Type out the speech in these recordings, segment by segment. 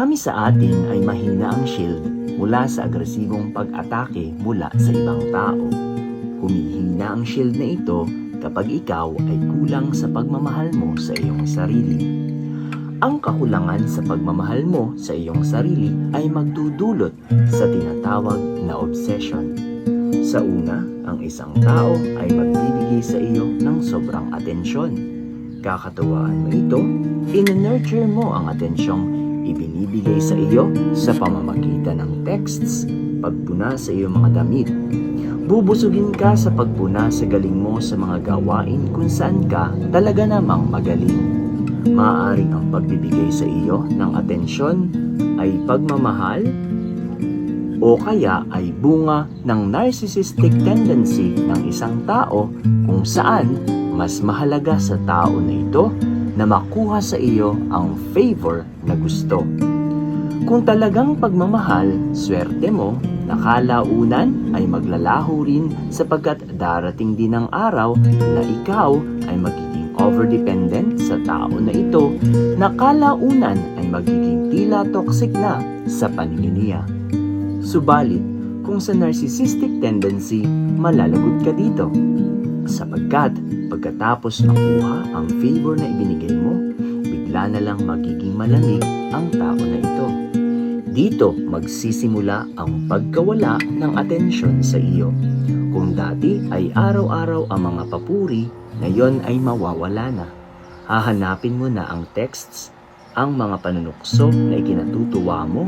Marami sa atin ay mahina ang shield mula sa agresibong pag-atake mula sa ibang tao. Humihina ang shield na ito kapag ikaw ay kulang sa pagmamahal mo sa iyong sarili. Ang kakulangan sa pagmamahal mo sa iyong sarili ay magdudulot sa tinatawag na obsession. Sa una, ang isang tao ay magbibigay sa iyo ng sobrang atensyon. Kakatuwaan mo ito, in-nurture mo ang atensyong ibinibigay sa iyo sa pamamagitan ng texts, pagpuna sa iyong mga damit. Bubusugin ka sa pagpuna sa galing mo sa mga gawain kung saan ka talaga namang magaling. Maaaring ang pagbibigay sa iyo ng atensyon ay pagmamahal o kaya ay bunga ng narcissistic tendency ng isang tao kung saan mas mahalaga sa tao na ito na makuha sa iyo ang favor na gusto. Kung talagang pagmamahal, swerte mo, nakalaunan ay maglalaho rin sapagkat darating din ang araw na ikaw ay magiging overdependent sa tao na ito, nakalaunan ay magiging tila toxic na sa paningin niya. Subalit, kung sa narcissistic tendency, malalagot ka dito. Sapagkat pagkatapos makuha ang favor na ibinigay mo, bigla na lang magiging malamig ang tao na ito. Dito magsisimula ang pagkawala ng atensyon sa iyo. Kung dati ay araw-araw ang mga papuri, ngayon ay mawawala na. Hahanapin mo na ang texts, ang mga panunukso na ikinatutuwa mo,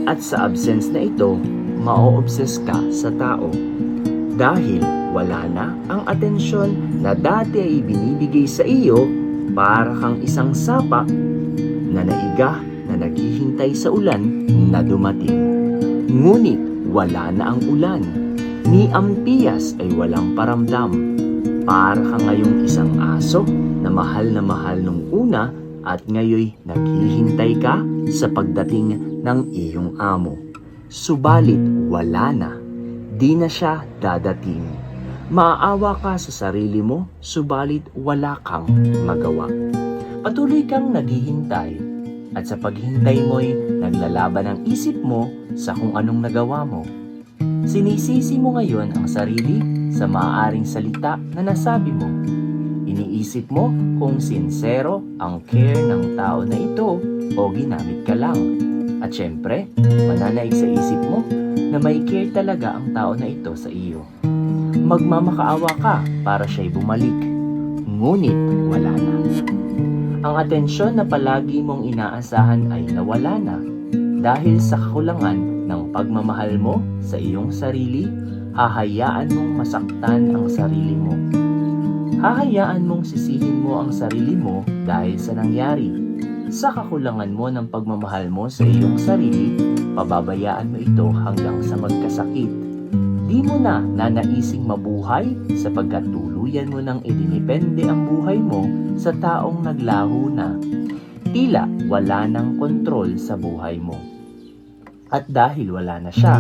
at sa absence na ito, ma-obsess ka sa tao. Dahil wala na ang atensyon na dati ay binibigay sa iyo, para kang isang sapa na naiga na naghihintay sa ulan na dumating. Ngunit wala na ang ulan, ni Ampiyas ay walang paramdam. Para ka ngayong isang aso na mahal nung una at ngayoy naghihintay ka sa pagdating ng iyong amo. Subalit wala na, di na siya dadating. Maaawa ka sa sarili mo, subalit wala kang magawa. Patuloy kang naghihintay at sa paghintay mo'y naglalaban ang isip mo sa kung anong nagawa mo. Sinisisi mo ngayon ang sarili sa maaaring salita na nasabi mo. Iniisip mo kung sincero ang care ng tao na ito o ginamit ka lang. At syempre, mananaig sa isip mo na may care talaga ang tao na ito sa iyo. Magmamakaawa ka para siya'y bumalik. Ngunit wala na. Ang atensyon na palagi mong inaasahan ay nawala na dahil sa kakulangan ng pagmamahal mo sa iyong sarili. Hahayaan mong masaktan ang sarili mo. Hahayaan mong sisihin mo ang sarili mo dahil sa nangyari. Sa kakulangan mo ng pagmamahal mo sa iyong sarili, pababayaan mo ito hanggang sa magkasakit. Di mo na nanaising mabuhay sapagkat tuluyan mo nang idinipende ang buhay mo sa taong naglaho na. Tila wala nang kontrol sa buhay mo. At dahil wala na siya,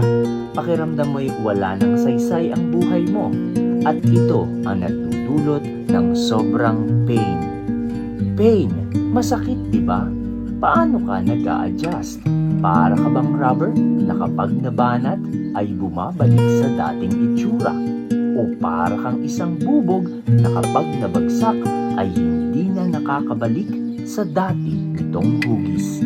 pakiramdam mo'y wala nang saysay ang buhay mo. At ito ang nagdudulot ng sobrang pain. Pain, masakit diba? Paano ka nag-a-adjust? Para ka bang rubber na kapag nabanat ay bumabalik sa dating itsura? O para kang isang bubog na kapag nabagsak ay hindi na nakakabalik sa dati nitong hugis?